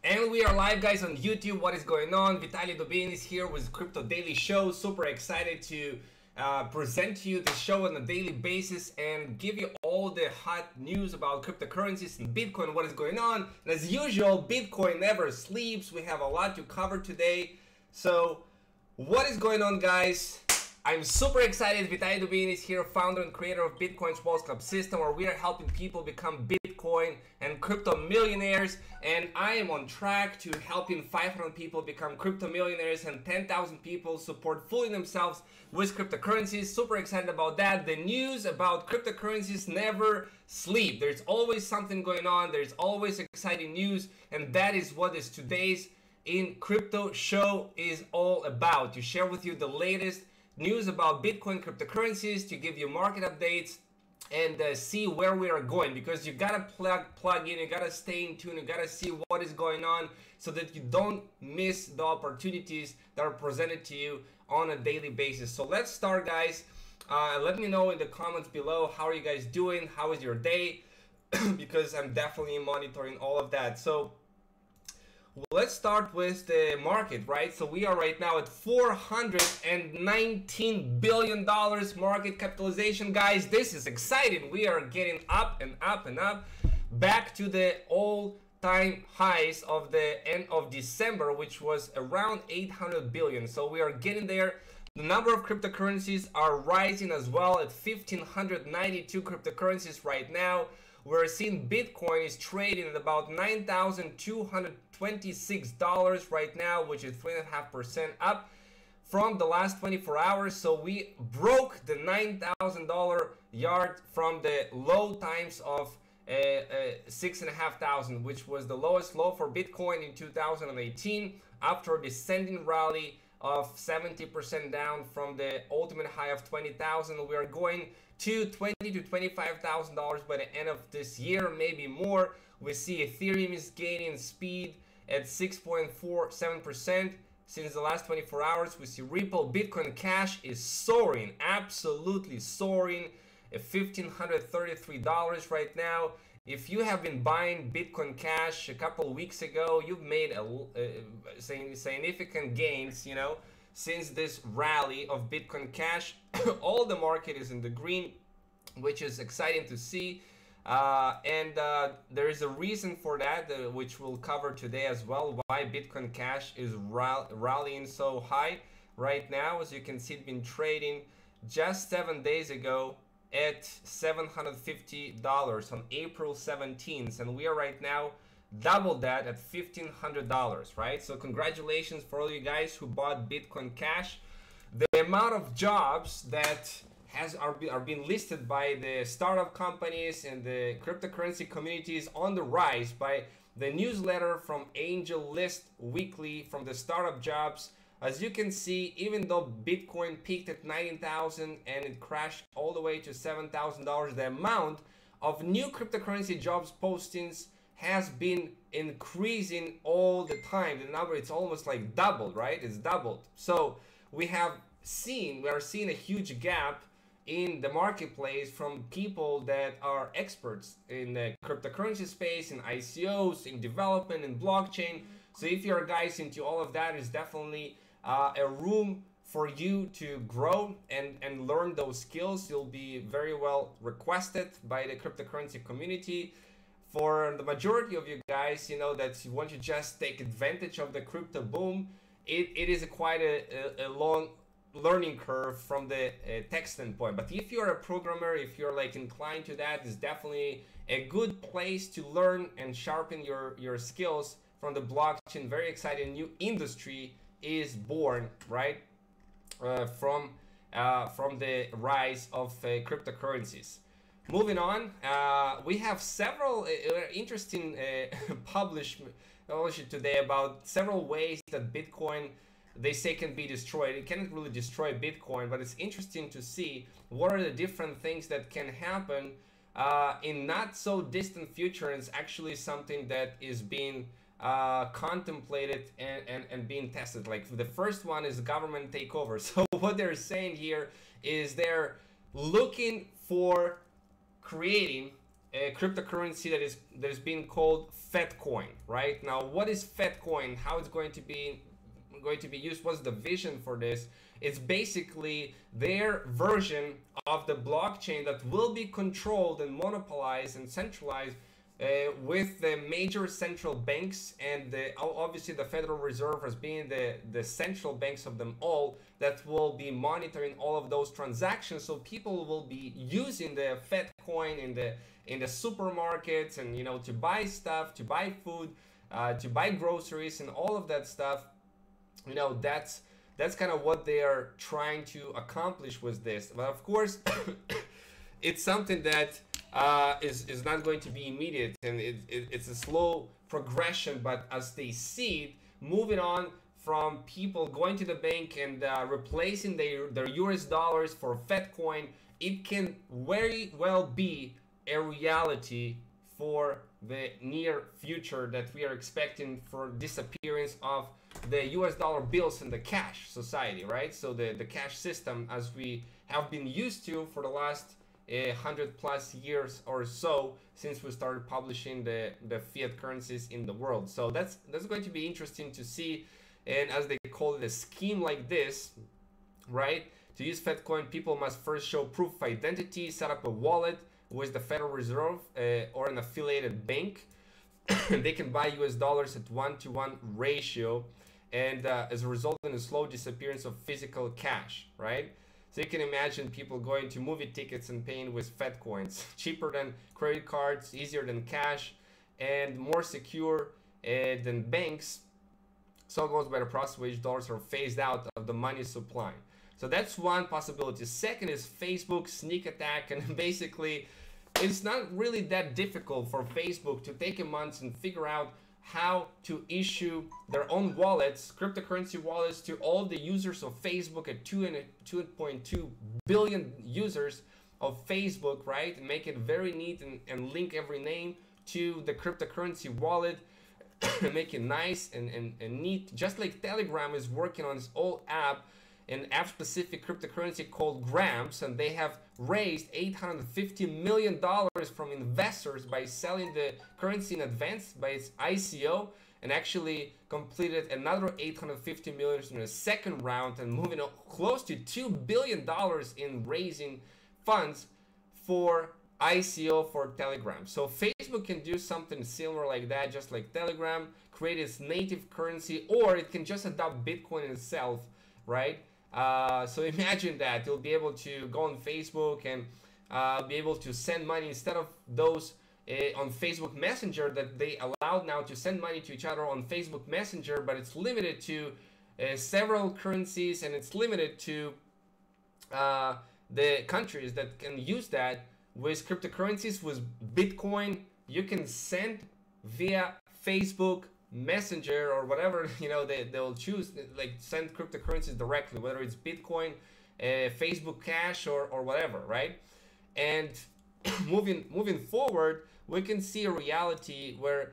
And we are live, guys, on YouTube. What is going on? Vitaly Dubin is here with Crypto Daily Show. Super excited to present to you the show on a daily basis and give you all the hot news about cryptocurrencies and Bitcoin, what is going on. And as usual, Bitcoin never sleeps. We have a lot to cover today. So what is going on, guys? I'm super excited. Vitaly Dubin is here, founder and creator of Bitcoin's Walls Club system, where we are helping people become Bitcoin and crypto millionaires. And I am on track to helping 500 people become crypto millionaires and 10,000 people support fully themselves with cryptocurrencies. Super excited about that. The news about cryptocurrencies never sleep. There's always something going on. There's always exciting news. And that is what is today's In Crypto show is all about. To share with you the latest news about Bitcoin cryptocurrencies, to give you market updates and see where we are going, because you gotta plug in, you gotta stay in tune, you gotta see what is going on so that you don't miss the opportunities that are presented to you on a daily basis. So let's start, guys. Let me know in the comments below, how are you guys doing? How is your day? Because I'm definitely monitoring all of that. So let's start with the market, right? So we are right now at $419 billion market capitalization, guys. This is exciting. We are getting up and up and up, back to the all-time highs of the end of December, which was around 800 billion. So we are getting there. The number of cryptocurrencies are rising as well at 1,592 cryptocurrencies right now. We're seeing Bitcoin is trading at about $9,226 right now, which is 3.5% up from the last 24 hours. So we broke the $9,000 yard from the low times of 6,500, which was the lowest low for Bitcoin in 2018 after a descending rally of 70% down from the ultimate high of 20,000. We are going to $20,000 to $25,000 by the end of this year, maybe more. We see Ethereum is gaining speed at 6.47% since the last 24 hours. We see Ripple, Bitcoin Cash is soaring, absolutely soaring at $1,533 right now. If you have been buying Bitcoin Cash a couple weeks ago, you've made significant gains, you know, since this rally of Bitcoin Cash. All the market is in the green, which is exciting to see. There is a reason for that, which we'll cover today as well, why Bitcoin Cash is rallying so high right now. As you can see, it's been trading just 7 days ago at $750 on April 17th, and we are right now double that at $1,500, right? So congratulations for all you guys who bought Bitcoin Cash. The amount of jobs that are being listed by the startup companies and the cryptocurrency community is on the rise. By the newsletter from Angel List Weekly from the startup jobs, as you can see, even though Bitcoin peaked at 19,000 and it crashed all the way to $7,000, the amount of new cryptocurrency jobs postings has been increasing all the time. The number, it's almost like doubled, right? It's doubled. So we are seeing a huge gap in the marketplace from people that are experts in the cryptocurrency space, in ICOs, in development, in blockchain. So if you're guys into all of that, is definitely a room for you to grow and learn those skills. You'll be very well requested by the cryptocurrency community. For the majority of you guys, you know, that you want to just take advantage of the crypto boom, it is quite a long learning curve from the tech standpoint. But if you're a programmer, if you're like inclined to that, it's definitely a good place to learn and sharpen your skills from the blockchain. Very exciting new industry is born, right, from the rise of cryptocurrencies. Moving on, we have several interesting published today about several ways that Bitcoin, they say, can be destroyed. It cannot really destroy Bitcoin, but it's interesting to see what are the different things that can happen in not so distant future. And it's actually something that is being contemplated and being tested. Like the first one is government takeover. So what they're saying here is they're looking for creating cryptocurrency that is being called FedCoin. Right now, what is FedCoin? How it's going to be used? What's the vision for this? It's basically their version of the blockchain that will be controlled and monopolized and centralized with the major central banks and obviously the Federal Reserve as being the central banks of them all, that will be monitoring all of those transactions. So people will be using the FedCoin in the supermarkets, and to buy stuff, to buy food, to buy groceries and all of that stuff. That's kind of what they are trying to accomplish with this. But of course, it's something that is not going to be immediate, and it's a slow progression. But as they see it, moving on from people going to the bank and replacing their US dollars for FedCoin, it can very well be a reality for the near future, that we are expecting for disappearance of the US dollar bills and the cash society, right? So the cash system as we have been used to for the last 100+ years or so, since we started publishing the fiat currencies in the world. So that's going to be interesting to see. And as they call it, a scheme like this, right? To use FedCoin, people must first show proof of identity, set up a wallet with the Federal Reserve or an affiliated bank. They can buy US dollars at 1-to-1 ratio, and as a result in a slow disappearance of physical cash, right? So you can imagine people going to movie tickets and paying with FedCoins. Cheaper than credit cards, easier than cash, and more secure than banks. So goes by the process which dollars are phased out of the money supply. So that's one possibility. Second is Facebook sneak attack, and basically it's not really that difficult for Facebook to take a month and figure out how to issue their own wallets, cryptocurrency wallets, to all the users of Facebook, at 2.2 billion users of Facebook, right? And make it very neat and link every name to the cryptocurrency wallet. Make it nice and neat, just like Telegram is working on its own app, an app-specific cryptocurrency called Grams, and they have raised $850 million from investors by selling the currency in advance by its ICO, and actually completed another $850 million in a second round, and moving close to $2 billion in raising funds for ICO for Telegram. So Facebook can do something similar like that, just like Telegram, create its native currency, or it can just adopt Bitcoin itself, right? So imagine that you'll be able to go on Facebook and be able to send money instead of those on Facebook Messenger, that they allowed now to send money to each other on Facebook Messenger, but it's limited to several currencies, and it's limited to the countries that can use that. With cryptocurrencies, with Bitcoin, you can send via Facebook Messenger or whatever, they'll choose, like send cryptocurrencies directly, whether it's Bitcoin, Facebook Cash, or whatever, right? And moving forward, we can see a reality where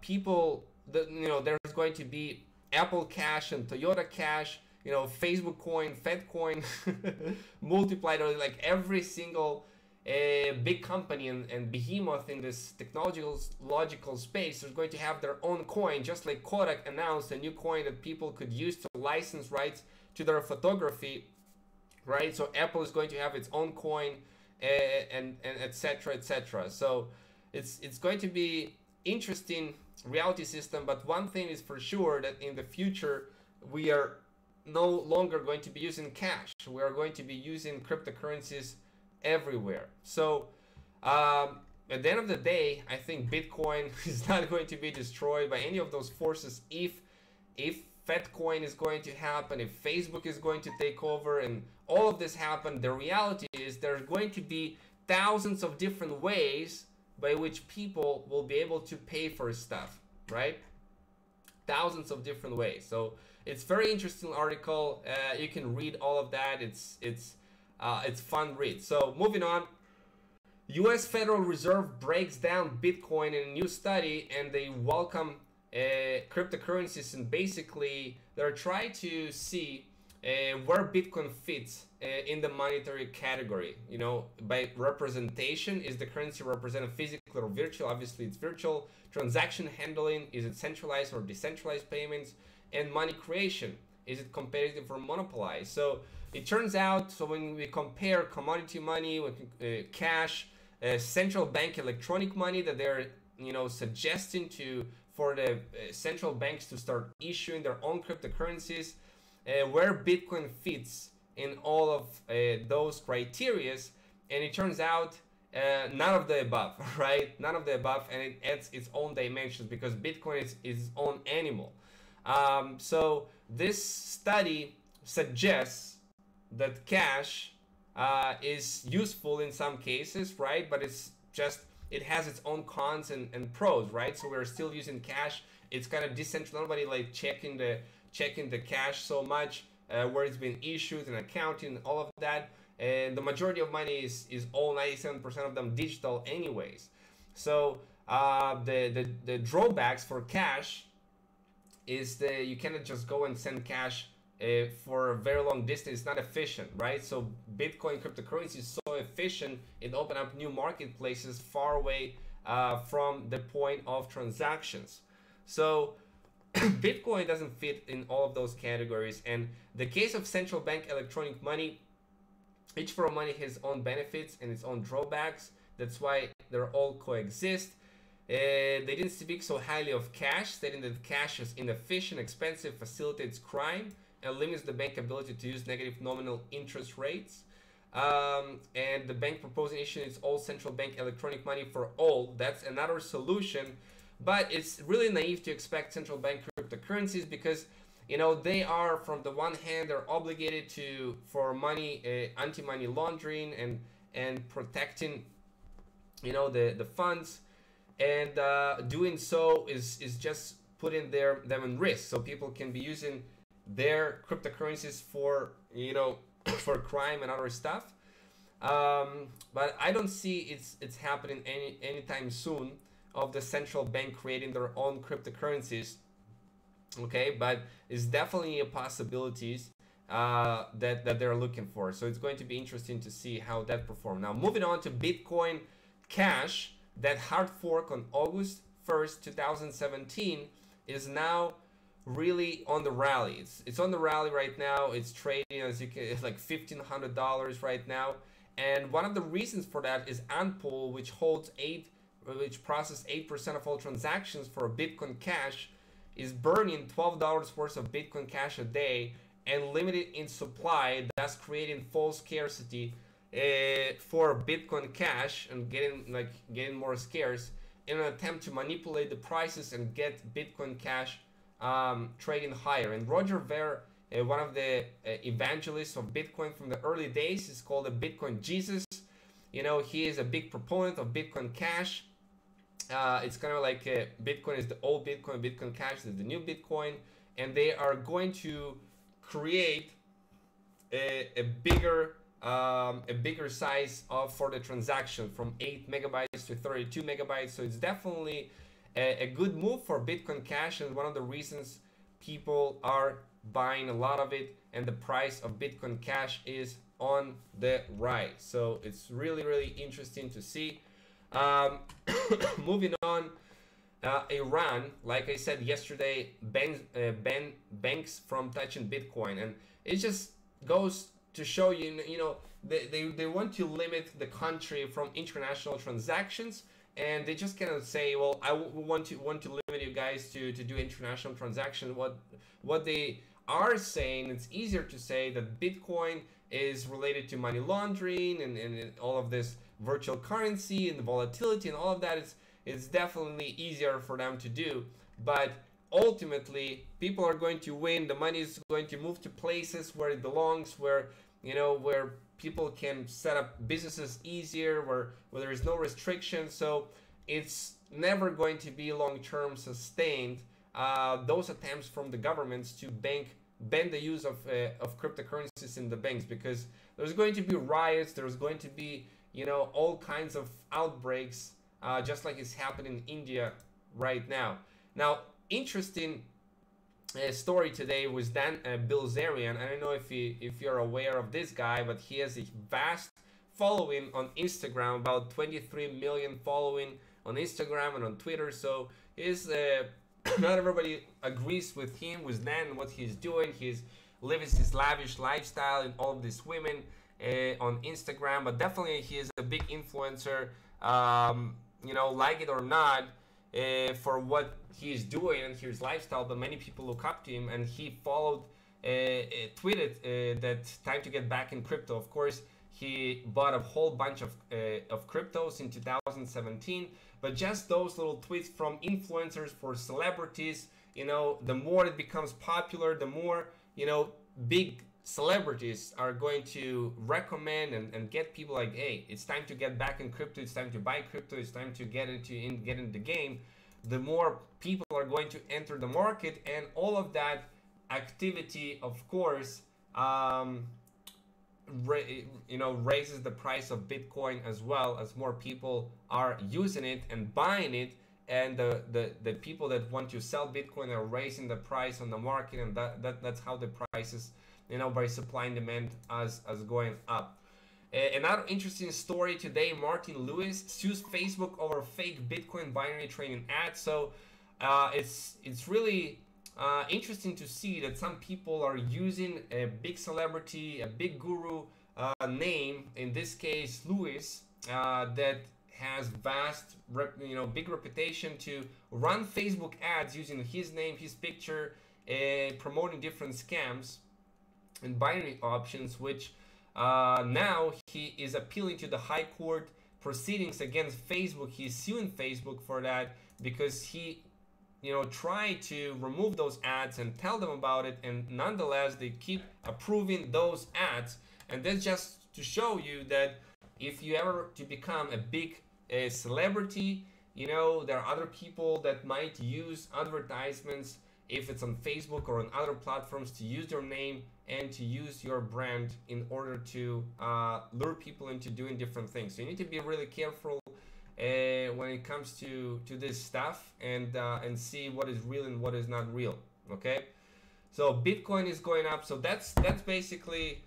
people, there's going to be Apple Cash and Toyota Cash, Facebook Coin, FedCoin, multiplied, or like every single big company and behemoth in this technological space is going to have their own coin, just like Kodak announced a new coin that people could use to license rights to their photography, right? So Apple is going to have its own coin, and etc, etc. So it's going to be interesting reality system. But one thing is for sure, that in the future we are no longer going to be using cash. We are going to be using cryptocurrencies everywhere. So at the end of the day, I think Bitcoin is not going to be destroyed by any of those forces. If FedCoin is going to happen, if Facebook is going to take over, and all of this happen, the reality is there's going to be thousands of different ways by which people will be able to pay for stuff, right? Thousands of different ways. So it's very interesting article. You can read all of that. It's fun read. So moving on, U.S. Federal Reserve breaks down Bitcoin in a new study, and they welcome cryptocurrencies, and basically they're trying to see where Bitcoin fits in the monetary category. You know, by representation, is the currency represented physical or virtual? Obviously, it's virtual. Transaction handling, is it centralized or decentralized payments? And money creation, is it competitive or monopolized? So it turns out, so when we compare commodity money with cash, central bank electronic money that they're, you know, suggesting to for the central banks to start issuing their own cryptocurrencies, where Bitcoin fits in all of those criterias, and it turns out none of the above, right? None of the above, and it adds its own dimensions because Bitcoin is its own animal. So this study suggests that cash is useful in some cases, right? But it's just, it has its own cons and pros, right? So we're still using cash. It's kind of decentralized. Nobody like checking the cash so much, where it's been issued and accounting, all of that. And the majority of money is all 97% of them digital anyways. So the drawbacks for cash is that you cannot just go and send cash for a very long distance. It's not efficient, right? So Bitcoin cryptocurrency is so efficient, it opened up new marketplaces far away from the point of transactions. So Bitcoin doesn't fit in all of those categories. And the case of central bank electronic money, each form of money has its own benefits and its own drawbacks. That's why they're all coexist. They didn't speak so highly of cash, stating that cash is inefficient, expensive, facilitates crime, and limits the bank ability to use negative nominal interest rates. And the bank proposing issuing its all central bank electronic money for all. That's another solution, but it's really naive to expect central bank cryptocurrencies because, you know, they are, from the one hand, they're obligated to for money, anti-money laundering and protecting, you know, the funds, and doing so is just putting them in risk. So people can be using their cryptocurrencies for, you know, for crime and other stuff. But I don't see it's happening anytime soon, of the central bank creating their own cryptocurrencies. Okay, but it's definitely a possibilities that they're looking for. So it's going to be interesting to see how that performs. Now moving on to Bitcoin Cash, that hard fork on August 1st, 2017 is now really on the rally. It's on the rally right now. It's trading, as you can, it's like $1,500 right now. And one of the reasons for that is Antpool, which processes 8% of all transactions for Bitcoin Cash, is burning $12 worth of Bitcoin Cash a day and limited in supply, thus creating false scarcity for Bitcoin Cash and getting more scarce in an attempt to manipulate the prices and get Bitcoin Cash trading higher. And Roger Ver, one of the evangelists of Bitcoin from the early days, is called a Bitcoin Jesus. You know, he is a big proponent of Bitcoin Cash. It's kind of like Bitcoin is the old Bitcoin, Bitcoin Cash is the new Bitcoin, and they are going to create a bigger size for the transaction from 8 megabytes to 32 megabytes. So it's definitely a good move for Bitcoin Cash, and one of the reasons people are buying a lot of it, and the price of Bitcoin Cash is on the rise. So it's really interesting to see. Moving on, Iran, like I said yesterday, ban banks from touching Bitcoin, and it just goes to show you, you know, they want to limit the country from international transactions, and they just cannot say, well, I want to limit you guys to do international transactions. What they are saying, it's easier to say that Bitcoin is related to money laundering and all of this virtual currency and the volatility and all of that. It's definitely easier for them to do, but ultimately people are going to win. The money is going to move to places where it belongs, where, you know, where people can set up businesses easier, where there is no restriction. So it's never going to be long-term sustained, those attempts from the governments to ban the use of cryptocurrencies in the banks, because there's going to be riots, there's going to be, you know, all kinds of outbreaks, just like it's happening in India right now. Now, interesting story today was Dan Bilzerian. I don't know if you're aware of this guy, but he has a vast following on Instagram, about 23 million following on Instagram and on Twitter. So he's not everybody agrees with him, with Dan, what he's doing. He's living his lavish lifestyle and all of these women on Instagram, but definitely he is a big influencer. You know, like it or not, for what he is doing and his lifestyle, but many people look up to him, and he followed, tweeted that time to get back in crypto. Of course, he bought a whole bunch of cryptos in 2017, but just those little tweets from influencers for celebrities, you know, the more it becomes popular, the more, you know, big celebrities are going to recommend and get people like, hey, it's time to get back in crypto, it's time to buy crypto, it's time to get into the game. The more people are going to enter the market, and all of that activity, of course, raises the price of Bitcoin, as well as more people are using it and buying it, and the people that want to sell Bitcoin are raising the price on the market, and that's how the prices, you know, by supply and demand as going up. Another interesting story today: Martin Lewis sues Facebook over fake Bitcoin binary trading ads. So it's really interesting to see that some people are using a big celebrity, a big guru name, in this case Lewis, that has vast, big reputation, to run Facebook ads using his name, his picture, promoting different scams and binary options, which now he is appealing to the high court proceedings against Facebook. He's suing Facebook for that because he, tried to remove those ads and tell them about it, and nonetheless they keep approving those ads. And that's just to show you that if you ever to become a big celebrity, there are other people that might use advertisements, if it's on Facebook or on other platforms, to use your name and to use your brand in order to lure people into doing different things. So you need to be really careful when it comes to this stuff, and see what is real and what is not real. Okay, so Bitcoin is going up. So that's basically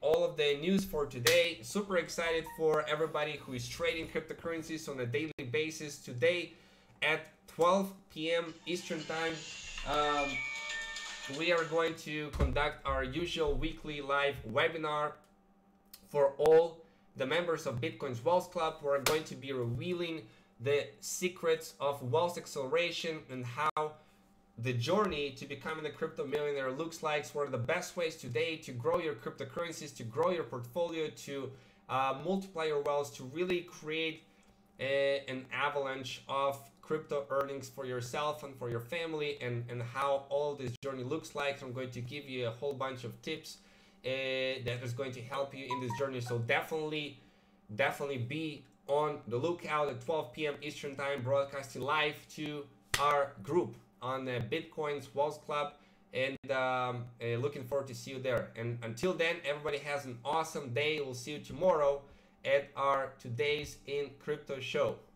all of the news for today. Super excited for everybody who is trading cryptocurrencies on a daily basis. Today at 12 p.m. Eastern time, we are going to conduct our usual weekly live webinar for all the members of Bitcoin's Wealth Club. We're going to be revealing the secrets of wealth acceleration and how the journey to becoming a crypto millionaire looks like. So what are the best ways today to grow your cryptocurrencies, to grow your portfolio, to multiply your wealth, to really create an avalanche of crypto earnings for yourself and for your family, and how all this journey looks like. So I'm going to give you a whole bunch of tips that is going to help you in this journey. So definitely be on the lookout at 12 p.m. Eastern time, broadcasting live to our group on Bitcoin's Wealth Club, and looking forward to see you there. And until then, everybody has an awesome day. We'll see you tomorrow at our Today's in Crypto show.